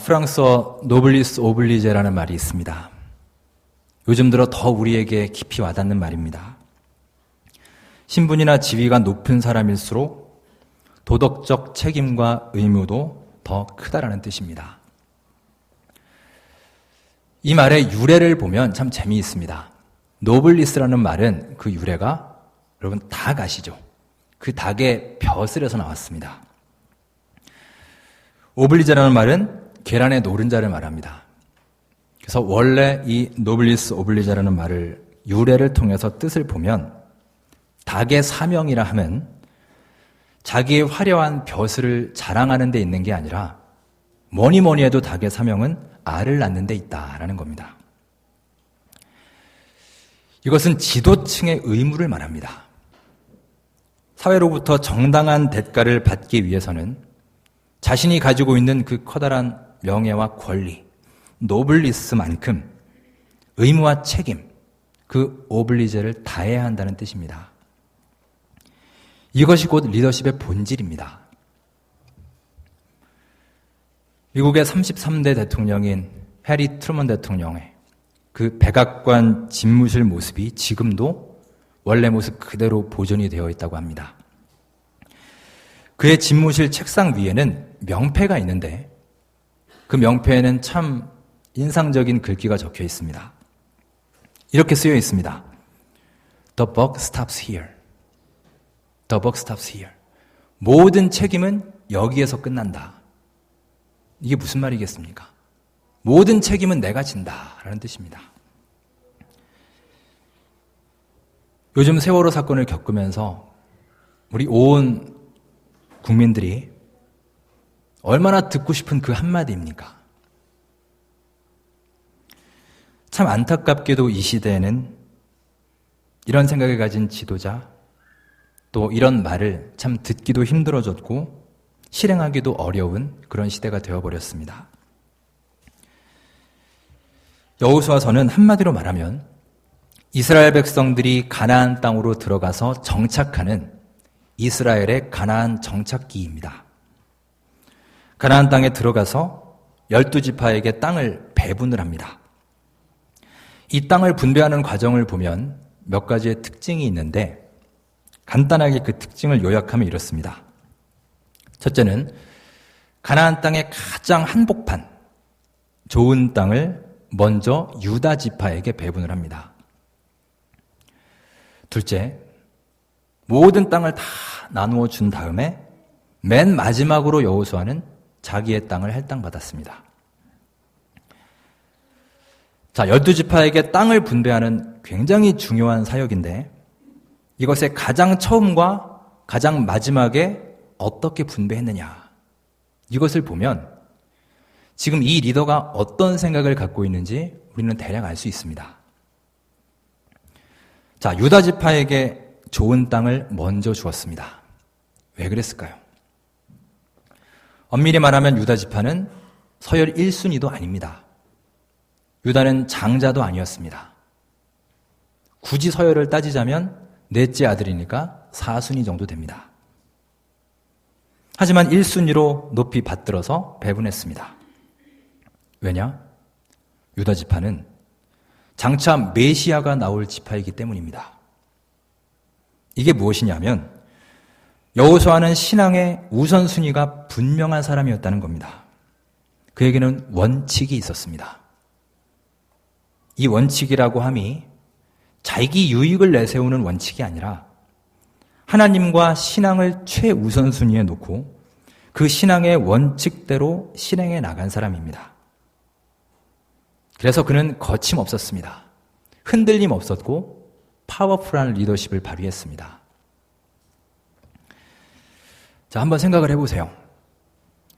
프랑스어 노블리스 오블리제라는 말이 있습니다. 요즘 들어 더 우리에게 깊이 와닿는 말입니다. 신분이나 지위가 높은 사람일수록 도덕적 책임과 의무도 더 크다라는 뜻입니다. 이 말의 유래를 보면 참 재미있습니다. 노블리스라는 말은 그 유래가 여러분 닭 아시죠? 그 닭의 벼슬에서 나왔습니다. 오블리제라는 말은 계란의 노른자를 말합니다. 그래서 원래 이 노블리스 오블리제라는 말을 유래를 통해서 뜻을 보면 닭의 사명이라 하면 자기의 화려한 벼슬을 자랑하는 데 있는 게 아니라 뭐니 해도 닭의 사명은 알을 낳는 데 있다라는 겁니다. 이것은 지도층의 의무를 말합니다. 사회로부터 정당한 대가를 받기 위해서는 자신이 가지고 있는 그 커다란 명예와 권리, 노블리스만큼 의무와 책임, 그 오블리제를 다해야 한다는 뜻입니다. 이것이 곧 리더십의 본질입니다. 미국의 33대 대통령인 해리 트루먼 대통령의 그 백악관 집무실 모습이 지금도 원래 모습 그대로 보존이 되어 있다고 합니다. 그의 집무실 책상 위에는 명패가 있는데 그 명패에는 참 인상적인 글귀가 적혀 있습니다. 이렇게 쓰여 있습니다. The buck stops here. The buck stops here. 모든 책임은 여기에서 끝난다. 이게 무슨 말이겠습니까? 모든 책임은 내가 진다라는 뜻입니다. 요즘 세월호 사건을 겪으면서 우리 온 국민들이 얼마나 듣고 싶은 그 한마디입니까? 참 안타깝게도 이 시대에는 이런 생각을 가진 지도자, 또 이런 말을 참 듣기도 힘들어졌고 실행하기도 어려운 그런 시대가 되어버렸습니다. 여호수아서는 한마디로 말하면 이스라엘 백성들이 가나안 땅으로 들어가서 정착하는 이스라엘의 가나안 정착기입니다. 가나안 땅에 들어가서 12지파에게 땅을 배분을 합니다. 이 땅을 분배하는 과정을 보면 몇 가지의 특징이 있는데 간단하게 그 특징을 요약하면 이렇습니다. 첫째는 가나안 땅의 가장 한복판, 좋은 땅을 먼저 유다 지파에게 배분을 합니다. 둘째, 모든 땅을 다 나누어 준 다음에 맨 마지막으로 여호수아는 자기의 땅을 할당받았습니다. 자, 12지파에게 땅을 분배하는 굉장히 중요한 사역인데 이것의 가장 처음과 가장 마지막에 어떻게 분배했느냐, 이것을 보면 지금 이 리더가 어떤 생각을 갖고 있는지 우리는 대략 알 수 있습니다. 자, 유다 지파에게 좋은 땅을 먼저 주었습니다. 왜 그랬을까요? 엄밀히 말하면 유다 지파는 서열 1순위도 아닙니다. 유다는 장자도 아니었습니다. 굳이 서열을 따지자면 넷째 아들이니까 4순위 정도 됩니다. 하지만 1순위로 높이 받들어서 배분했습니다. 왜냐? 유다 지파는 장차 메시아가 나올 지파이기 때문입니다. 이게 무엇이냐면 여호수아는 신앙의 우선순위가 분명한 사람이었다는 겁니다. 그에게는 원칙이 있었습니다. 이 원칙이라고 함이 자기 유익을 내세우는 원칙이 아니라 하나님과 신앙을 최우선순위에 놓고 그 신앙의 원칙대로 실행해 나간 사람입니다. 그래서 그는 거침없었습니다. 흔들림 없었고 파워풀한 리더십을 발휘했습니다. 자, 한번 생각을 해보세요.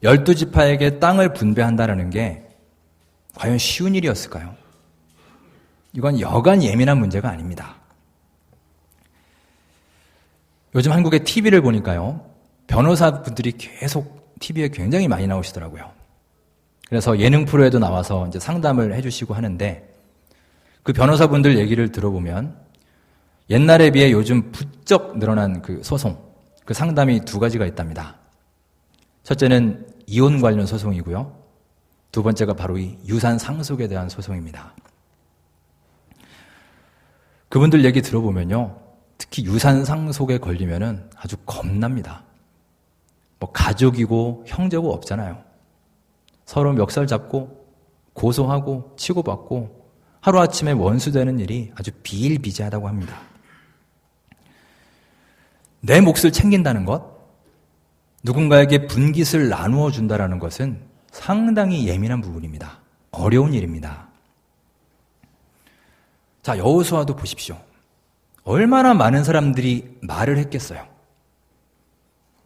12지파에게 땅을 분배한다는 게 과연 쉬운 일이었을까요? 이건 여간 예민한 문제가 아닙니다. 요즘 한국의 TV를 보니까요, 변호사분들이 계속 TV에 굉장히 많이 나오시더라고요. 그래서 예능 프로에도 나와서 이제 상담을 해주시고 하는데 그 변호사분들 얘기를 들어보면 옛날에 비해 요즘 부쩍 늘어난 그 소송, 그 상담이 두 가지가 있답니다. 첫째는 이혼 관련 소송이고요. 두 번째가 바로 이 유산 상속에 대한 소송입니다. 그분들 얘기 들어보면요, 특히 유산 상속에 걸리면은 아주 겁납니다. 뭐 가족이고 형제고 없잖아요. 서로 멱살 잡고 고소하고 치고받고 하루아침에 원수되는 일이 아주 비일비재하다고 합니다. 내 몫을 챙긴다는 것, 누군가에게 분깃을 나누어 준다는 것은 상당히 예민한 부분입니다. 어려운 일입니다. 자, 여호수아도 보십시오. 얼마나 많은 사람들이 말을 했겠어요.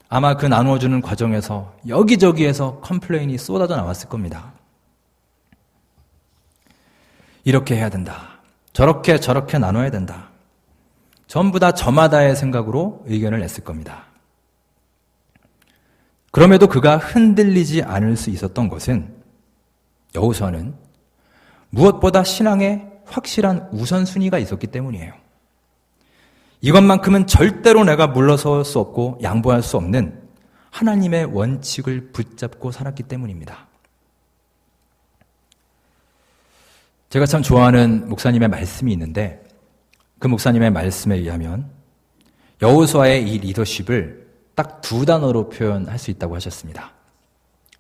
아마 그 나누어주는 과정에서 여기저기에서 컴플레인이 쏟아져 나왔을 겁니다. 이렇게 해야 된다. 저렇게 나눠야 된다. 전부 다 저마다의 생각으로 의견을 냈을 겁니다. 그럼에도 그가 흔들리지 않을 수 있었던 것은 여호수아는 무엇보다 신앙에 확실한 우선순위가 있었기 때문이에요. 이것만큼은 절대로 내가 물러설 수 없고 양보할 수 없는 하나님의 원칙을 붙잡고 살았기 때문입니다. 제가 참 좋아하는 목사님의 말씀이 있는데 그 목사님의 말씀에 의하면 여호수아의 이 리더십을 딱 두 단어로 표현할 수 있다고 하셨습니다.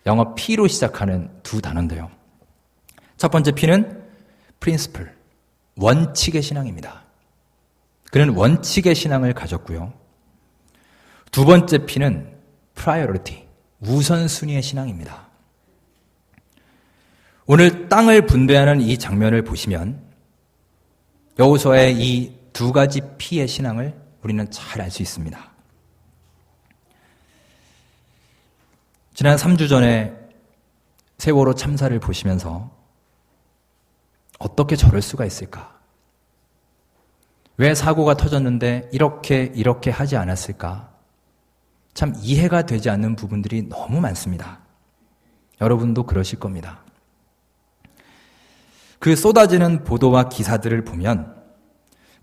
영어 P로 시작하는 두 단어인데요. 첫 번째 P는 principle, 원칙의 신앙입니다. 그는 원칙의 신앙을 가졌고요. 두 번째 P는 priority, 우선순위의 신앙입니다. 오늘 땅을 분배하는 이 장면을 보시면 여호수아의 이 두 가지 P의 신앙을 우리는 잘 알 수 있습니다. 지난 3주 전에 세월호 참사를 보시면서 어떻게 저럴 수가 있을까? 왜 사고가 터졌는데 이렇게 하지 않았을까? 참 이해가 되지 않는 부분들이 너무 많습니다. 여러분도 그러실 겁니다. 그 쏟아지는 보도와 기사들을 보면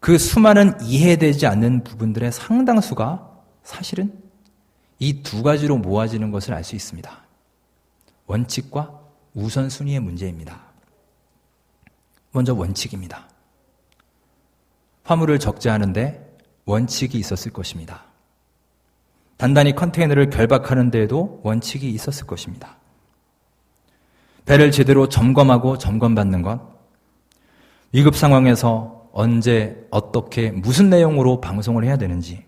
그 수많은 이해되지 않는 부분들의 상당수가 사실은 이 두 가지로 모아지는 것을 알 수 있습니다. 원칙과 우선순위의 문제입니다. 먼저 원칙입니다. 화물을 적재하는데 원칙이 있었을 것입니다. 단단히 컨테이너를 결박하는 데에도 원칙이 있었을 것입니다. 배를 제대로 점검하고 점검받는 것, 위급 상황에서 언제, 어떻게, 무슨 내용으로 방송을 해야 되는지,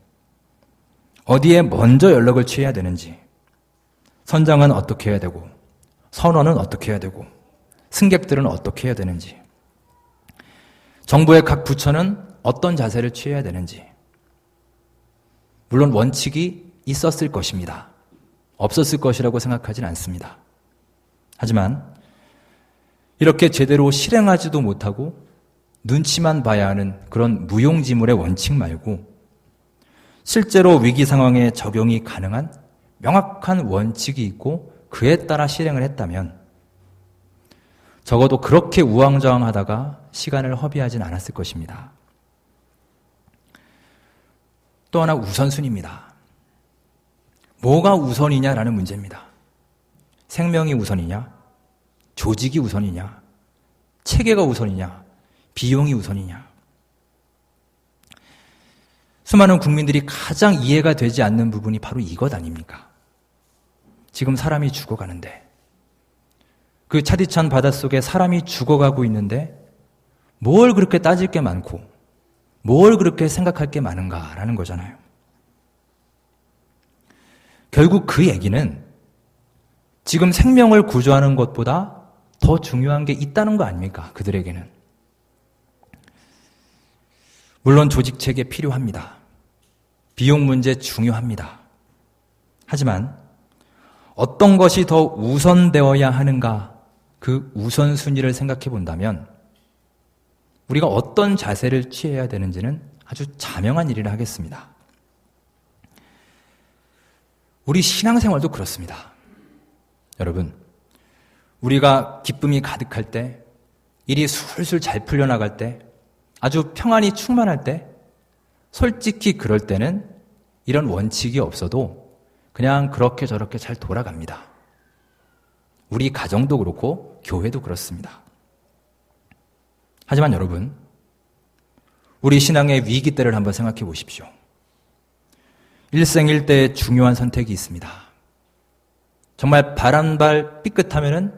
어디에 먼저 연락을 취해야 되는지, 선장은 어떻게 해야 되고, 선원은 어떻게 해야 되고, 승객들은 어떻게 해야 되는지, 정부의 각 부처는 어떤 자세를 취해야 되는지, 물론 원칙이 있었을 것입니다. 없었을 것이라고 생각하진 않습니다. 하지만 이렇게 제대로 실행하지도 못하고 눈치만 봐야 하는 그런 무용지물의 원칙 말고 실제로 위기 상황에 적용이 가능한 명확한 원칙이 있고 그에 따라 실행을 했다면 적어도 그렇게 우왕좌왕하다가 시간을 허비하진 않았을 것입니다. 또 하나 우선순위입니다. 뭐가 우선이냐라는 문제입니다. 생명이 우선이냐? 조직이 우선이냐? 체계가 우선이냐? 비용이 우선이냐? 수많은 국민들이 가장 이해가 되지 않는 부분이 바로 이것 아닙니까? 지금 사람이 죽어가는데 그 차디찬 바닷속에 사람이 죽어가고 있는데 뭘 그렇게 따질 게 많고 뭘 그렇게 생각할 게 많은가라는 거잖아요. 결국 그 얘기는 지금 생명을 구조하는 것보다 더 중요한 게 있다는 거 아닙니까? 그들에게는. 물론 조직체계 필요합니다. 비용 문제 중요합니다. 하지만 어떤 것이 더 우선되어야 하는가, 그 우선순위를 생각해 본다면 우리가 어떤 자세를 취해야 되는지는 아주 자명한 일이라 하겠습니다. 우리 신앙생활도 그렇습니다. 여러분, 우리가 기쁨이 가득할 때, 일이 술술 잘 풀려나갈 때, 아주 평안이 충만할 때, 솔직히 그럴 때는 이런 원칙이 없어도 그냥 그렇게 저렇게 잘 돌아갑니다. 우리 가정도 그렇고 교회도 그렇습니다. 하지만 여러분, 우리 신앙의 위기 때를 한번 생각해 보십시오. 일생일대의 중요한 선택이 있습니다. 정말 발 한 발 삐끗하면은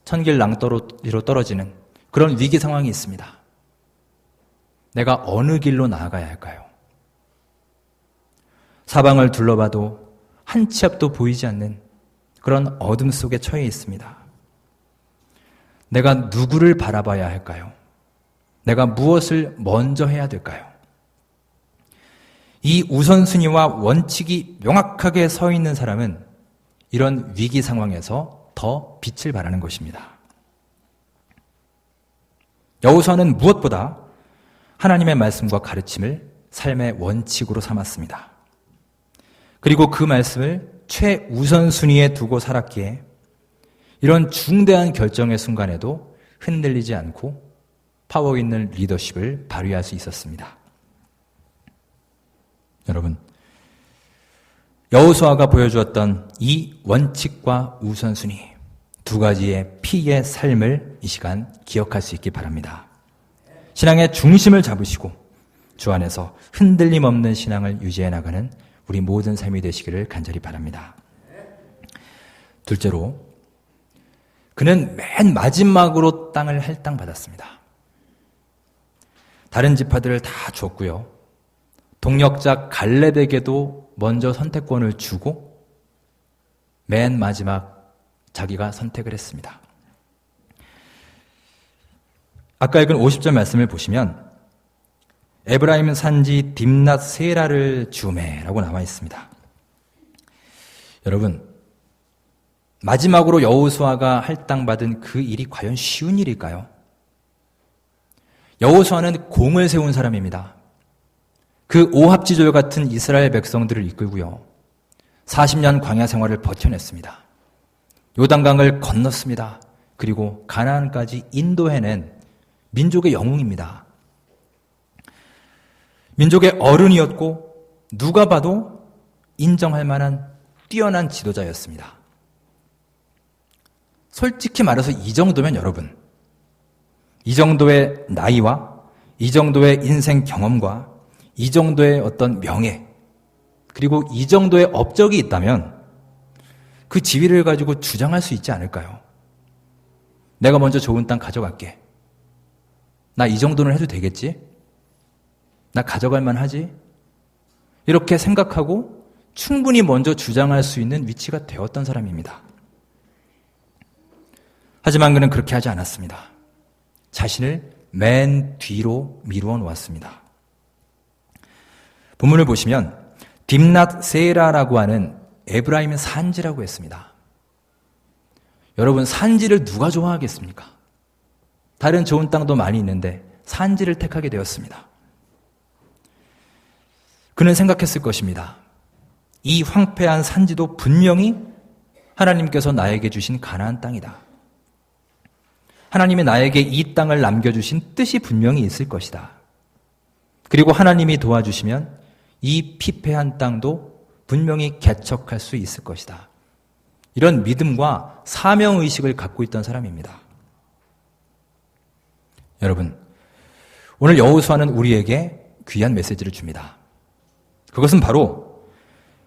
천길 낭떠러지로 떨어지는 그런 위기 상황이 있습니다. 내가 어느 길로 나아가야 할까요? 사방을 둘러봐도 한 치 앞도 보이지 않는 그런 어둠 속에 처해 있습니다. 내가 누구를 바라봐야 할까요? 내가 무엇을 먼저 해야 될까요? 이 우선순위와 원칙이 명확하게 서 있는 사람은 이런 위기 상황에서 더 빛을 발하는 것입니다. 여호수아는 무엇보다 하나님의 말씀과 가르침을 삶의 원칙으로 삼았습니다. 그리고 그 말씀을 최우선순위에 두고 살았기에 이런 중대한 결정의 순간에도 흔들리지 않고 파워 있는 리더십을 발휘할 수 있었습니다. 여러분, 여호수아가 보여주었던 이 원칙과 우선순위, 두 가지의 P의 삶을 이 시간 기억할 수 있기 바랍니다. 신앙의 중심을 잡으시고 주 안에서 흔들림 없는 신앙을 유지해 나가는 우리 모든 삶이 되시기를 간절히 바랍니다. 둘째로, 그는 맨 마지막으로 땅을 할당받았습니다. 다른 지파들을 다 줬고요. 동력자 갈렙에게도 먼저 선택권을 주고 맨 마지막 자기가 선택을 했습니다. 아까 읽은 50절 말씀을 보시면 에브라임 산지 딥낫 세라를 주매라고 나와 있습니다. 여러분, 마지막으로 여호수아가 할당받은 그 일이 과연 쉬운 일일까요? 여호수아는 공을 세운 사람입니다. 그 오합지졸 같은 이스라엘 백성들을 이끌고요. 40년 광야 생활을 버텨냈습니다. 요단강을 건넜습니다. 그리고 가나안까지 인도해낸 민족의 영웅입니다. 민족의 어른이었고 누가 봐도 인정할 만한 뛰어난 지도자였습니다. 솔직히 말해서 이 정도면 여러분, 이 정도의 나이와 이 정도의 인생 경험과 이 정도의 어떤 명예, 그리고 이 정도의 업적이 있다면 그 지위를 가지고 주장할 수 있지 않을까요? 내가 먼저 좋은 땅 가져갈게. 나 이 정도는 해도 되겠지? 나 가져갈 만하지? 이렇게 생각하고 충분히 먼저 주장할 수 있는 위치가 되었던 사람입니다. 하지만 그는 그렇게 하지 않았습니다. 자신을 맨 뒤로 미루어 놓았습니다. 본문을 보시면 딥낫 세라라고 하는 에브라임의 산지라고 했습니다. 여러분, 산지를 누가 좋아하겠습니까? 다른 좋은 땅도 많이 있는데 산지를 택하게 되었습니다. 그는 생각했을 것입니다. 이 황폐한 산지도 분명히 하나님께서 나에게 주신 가나안 땅이다. 하나님이 나에게 이 땅을 남겨주신 뜻이 분명히 있을 것이다. 그리고 하나님이 도와주시면 이 피폐한 땅도 분명히 개척할 수 있을 것이다. 이런 믿음과 사명의식을 갖고 있던 사람입니다. 여러분, 오늘 여호수아는 우리에게 귀한 메시지를 줍니다. 그것은 바로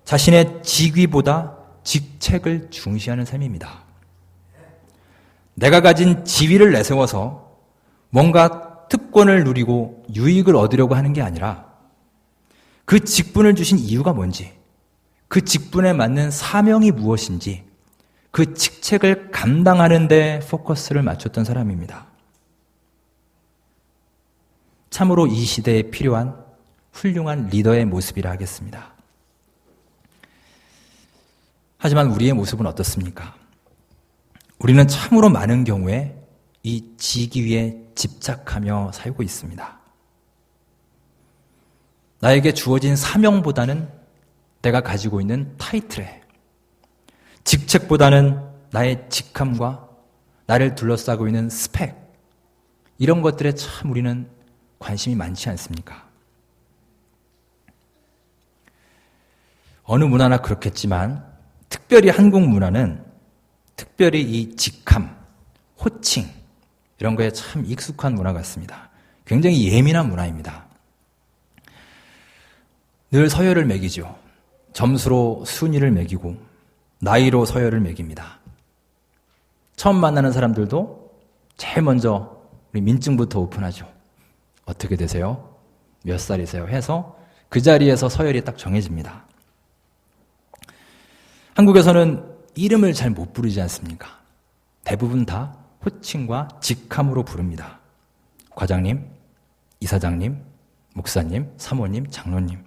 자신의 직위보다 직책을 중시하는 삶입니다. 내가 가진 지위를 내세워서 뭔가 특권을 누리고 유익을 얻으려고 하는 게 아니라 그 직분을 주신 이유가 뭔지, 그 직분에 맞는 사명이 무엇인지 그 직책을 감당하는 데 포커스를 맞췄던 사람입니다. 참으로 이 시대에 필요한 훌륭한 리더의 모습이라 하겠습니다. 하지만 우리의 모습은 어떻습니까? 우리는 참으로 많은 경우에 이 직위에 집착하며 살고 있습니다. 나에게 주어진 사명보다는 내가 가지고 있는 타이틀에, 직책보다는 나의 직함과 나를 둘러싸고 있는 스펙, 이런 것들에 참 우리는 관심이 많지 않습니까? 어느 문화나 그렇겠지만 특별히 한국 문화는 특별히 이 직함, 호칭 이런 거에 참 익숙한 문화 같습니다. 굉장히 예민한 문화입니다. 늘 서열을 매기죠. 점수로 순위를 매기고 나이로 서열을 매깁니다. 처음 만나는 사람들도 제일 먼저 우리 민증부터 오픈하죠. 어떻게 되세요? 몇 살이세요? 해서 그 자리에서 서열이 딱 정해집니다. 한국에서는 이름을 잘 못 부르지 않습니까? 대부분 다 호칭과 직함으로 부릅니다. 과장님, 이사장님, 목사님, 사모님, 장로님.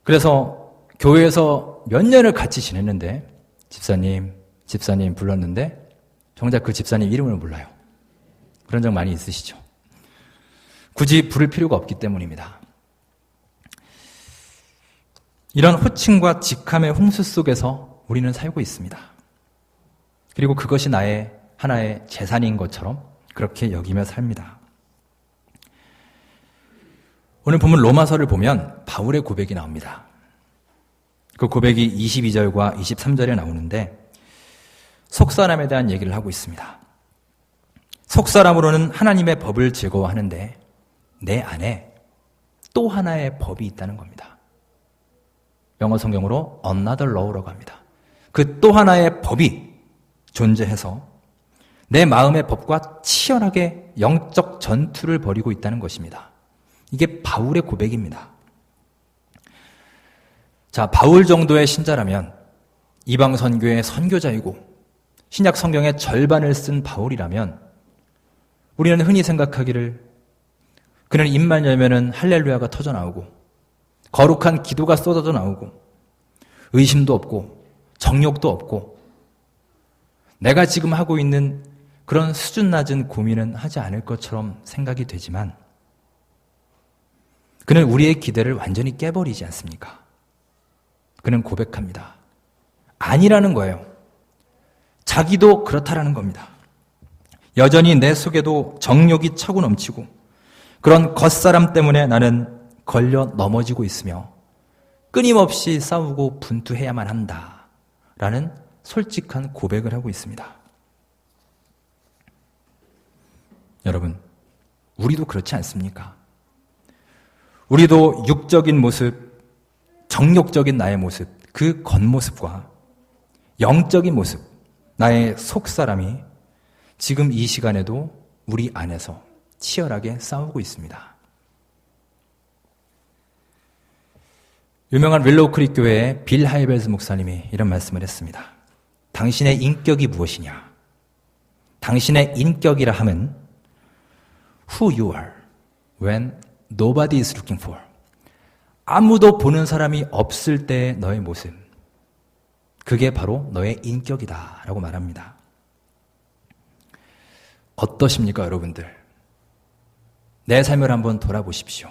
그래서 교회에서 몇 년을 같이 지냈는데 집사님 불렀는데 정작 그 집사님 이름을 몰라요. 그런 적 많이 있으시죠? 굳이 부를 필요가 없기 때문입니다. 이런 호칭과 직함의 홍수 속에서 우리는 살고 있습니다. 그리고 그것이 나의 하나의 재산인 것처럼 그렇게 여기며 삽니다. 오늘 본문 로마서를 보면 바울의 고백이 나옵니다. 그 고백이 22절과 23절에 나오는데 속사람에 대한 얘기를 하고 있습니다. 속사람으로는 하나님의 법을 즐거워하는데 내 안에 또 하나의 법이 있다는 겁니다. 영어 성경으로 another law라고 합니다. 그 또 하나의 법이 존재해서 내 마음의 법과 치열하게 영적 전투를 벌이고 있다는 것입니다. 이게 바울의 고백입니다. 자, 바울 정도의 신자라면 이방 선교의 선교자이고 신약 성경의 절반을 쓴 바울이라면 우리는 흔히 생각하기를 그는 입만 열면은 할렐루야가 터져 나오고 거룩한 기도가 쏟아져 나오고 의심도 없고 정욕도 없고 내가 지금 하고 있는 그런 수준 낮은 고민은 하지 않을 것처럼 생각이 되지만 그는 우리의 기대를 완전히 깨버리지 않습니까? 그는 고백합니다. 아니라는 거예요. 자기도 그렇다라는 겁니다. 여전히 내 속에도 정욕이 차고 넘치고 그런 겉사람 때문에 나는 걸려 넘어지고 있으며 끊임없이 싸우고 분투해야만 한다라는 솔직한 고백을 하고 있습니다. 여러분, 우리도 그렇지 않습니까? 우리도 육적인 모습, 정욕적인 나의 모습, 그 겉모습과 영적인 모습, 나의 속사람이 지금 이 시간에도 우리 안에서 치열하게 싸우고 있습니다. 유명한 윌로우 크릭 교회의 빌 하이벨스 목사님이 이런 말씀을 했습니다. 당신의 인격이 무엇이냐? 당신의 인격이라 함은 who you are when nobody is looking for. 아무도 보는 사람이 없을 때의 너의 모습. 그게 바로 너의 인격이다 라고 말합니다. 어떠십니까, 여러분들? 내 삶을 한번 돌아보십시오.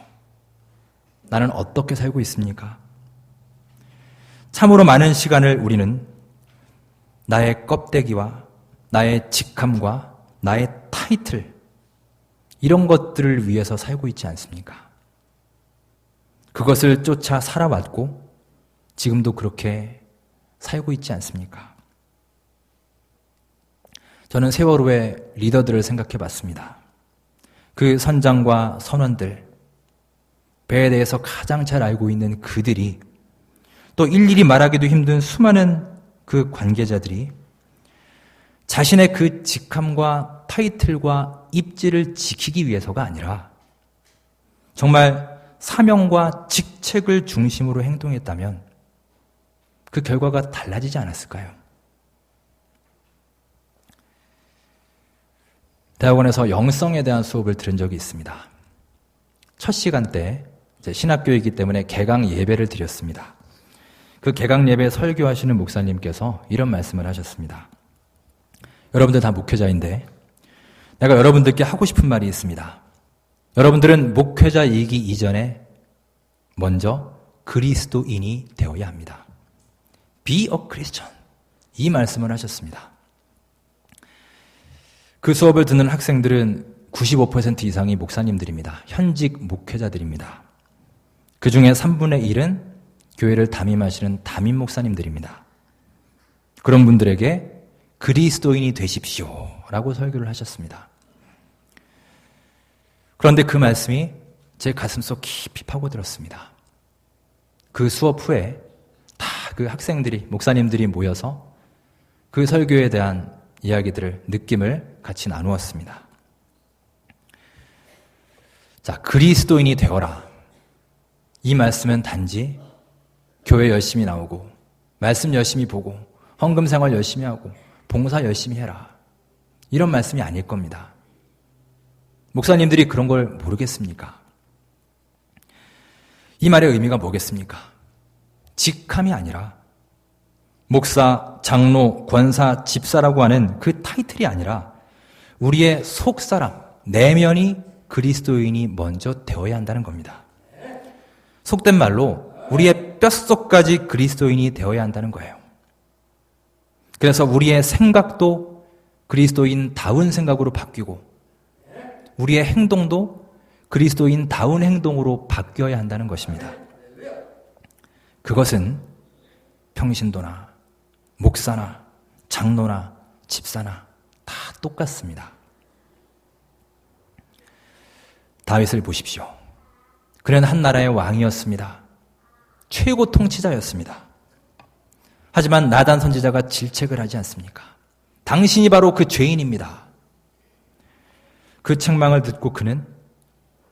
나는 어떻게 살고 있습니까? 참으로 많은 시간을 우리는 나의 껍데기와 나의 직함과 나의 타이틀 이런 것들을 위해서 살고 있지 않습니까? 그것을 쫓아 살아왔고 지금도 그렇게 살고 있지 않습니까? 저는 세월호의 리더들을 생각해 봤습니다. 그 선장과 선원들, 배에 대해서 가장 잘 알고 있는 그들이 또 일일이 말하기도 힘든 수많은 그 관계자들이 자신의 그 직함과 타이틀과 입지를 지키기 위해서가 아니라 정말 사명과 직책을 중심으로 행동했다면 그 결과가 달라지지 않았을까요? 대학원에서 영성에 대한 수업을 들은 적이 있습니다. 첫 시간 때 신학교이기 때문에 개강 예배를 드렸습니다. 그 개강 예배 설교하시는 목사님께서 이런 말씀을 하셨습니다. 여러분들 다 목회자인데 내가 여러분들께 하고 싶은 말이 있습니다. 여러분들은 목회자이기 이전에 먼저 그리스도인이 되어야 합니다. Be a Christian. 이 말씀을 하셨습니다. 그 수업을 듣는 학생들은 95% 이상이 목사님들입니다. 현직 목회자들입니다. 그 중에 3분의 1은 교회를 담임하시는 담임 목사님들입니다. 그런 분들에게 그리스도인이 되십시오 라고 설교를 하셨습니다. 그런데 그 말씀이 제 가슴속 깊이 파고들었습니다. 그 수업 후에 다 그 학생들이, 목사님들이 모여서 그 설교에 대한 이야기들을, 느낌을 같이 나누었습니다. 자, 그리스도인이 되어라. 이 말씀은 단지 교회 열심히 나오고, 말씀 열심히 보고, 헌금 생활 열심히 하고, 봉사 열심히 해라. 이런 말씀이 아닐 겁니다. 목사님들이 그런 걸 모르겠습니까? 이 말의 의미가 뭐겠습니까? 직함이 아니라 목사, 장로, 권사, 집사라고 하는 그 타이틀이 아니라 우리의 속사람, 내면이 그리스도인이 먼저 되어야 한다는 겁니다. 속된 말로 우리의 뼛속까지 그리스도인이 되어야 한다는 거예요. 그래서 우리의 생각도 그리스도인다운 생각으로 바뀌고 우리의 행동도 그리스도인다운 행동으로 바뀌어야 한다는 것입니다. 그것은 평신도나 목사나 장로나 집사나 다 똑같습니다. 다윗을 보십시오. 그는 한 나라의 왕이었습니다. 최고 통치자였습니다. 하지만 나단 선지자가 질책을 하지 않습니까? 당신이 바로 그 죄인입니다. 그 책망을 듣고 그는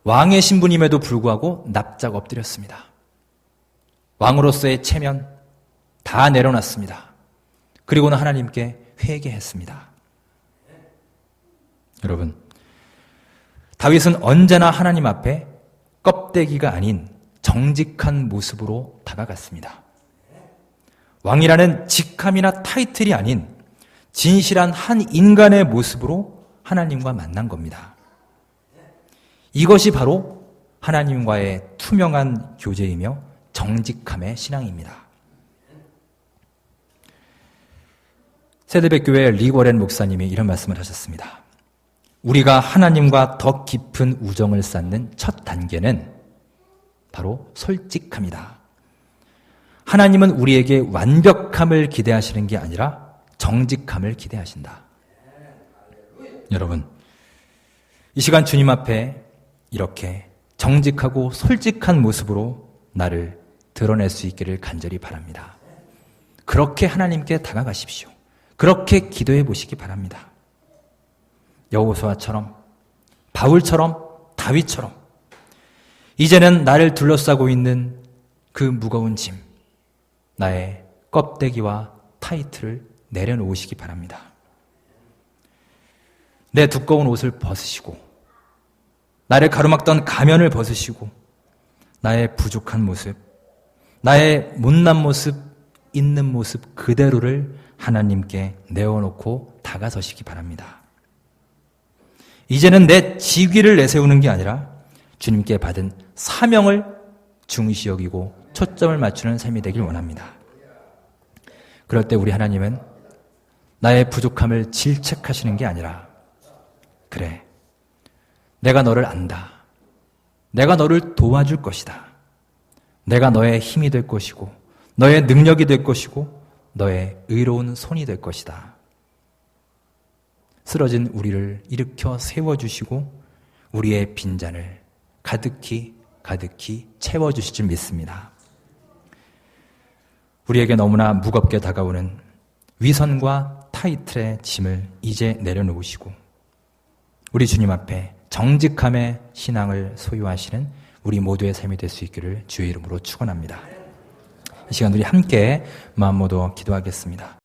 왕의 신분임에도 불구하고 납작 엎드렸습니다. 왕으로서의 체면 다 내려놨습니다. 그리고는 하나님께 회개했습니다. 여러분, 다윗은 언제나 하나님 앞에 껍데기가 아닌 정직한 모습으로 다가갔습니다. 왕이라는 직함이나 타이틀이 아닌 진실한 한 인간의 모습으로 하나님과 만난 겁니다. 이것이 바로 하나님과의 투명한 교제이며 정직함의 신앙입니다. 세대백교회 리워렌 목사님이 이런 말씀을 하셨습니다. 우리가 하나님과 더 깊은 우정을 쌓는 첫 단계는 바로 솔직함이다. 하나님은 우리에게 완벽함을 기대하시는 게 아니라 정직함을 기대하신다. 여러분, 이 시간 주님 앞에 이렇게 정직하고 솔직한 모습으로 나를 드러낼 수 있기를 간절히 바랍니다. 그렇게 하나님께 다가가십시오. 그렇게 기도해 보시기 바랍니다. 여호수아처럼, 바울처럼, 다윗처럼 이제는 나를 둘러싸고 있는 그 무거운 짐, 나의 껍데기와 타이틀을 내려놓으시기 바랍니다. 내 두꺼운 옷을 벗으시고 나를 가로막던 가면을 벗으시고 나의 부족한 모습, 나의 못난 모습, 있는 모습 그대로를 하나님께 내어놓고 다가서시기 바랍니다. 이제는 내 직위를 내세우는 게 아니라 주님께 받은 사명을 중시 여기고 초점을 맞추는 삶이 되길 원합니다. 그럴 때 우리 하나님은 나의 부족함을 질책하시는 게 아니라 그래, 내가 너를 안다. 내가 너를 도와줄 것이다. 내가 너의 힘이 될 것이고 너의 능력이 될 것이고 너의 의로운 손이 될 것이다. 쓰러진 우리를 일으켜 세워주시고 우리의 빈잔을 가득히 채워주실 줄 믿습니다. 우리에게 너무나 무겁게 다가오는 위선과 타이틀의 짐을 이제 내려놓으시고 우리 주님 앞에 정직함의 신앙을 소유하시는 우리 모두의 삶이 될 수 있기를 주의 이름으로 축원합니다. 이 시간 우리 함께 마음 모두 기도하겠습니다.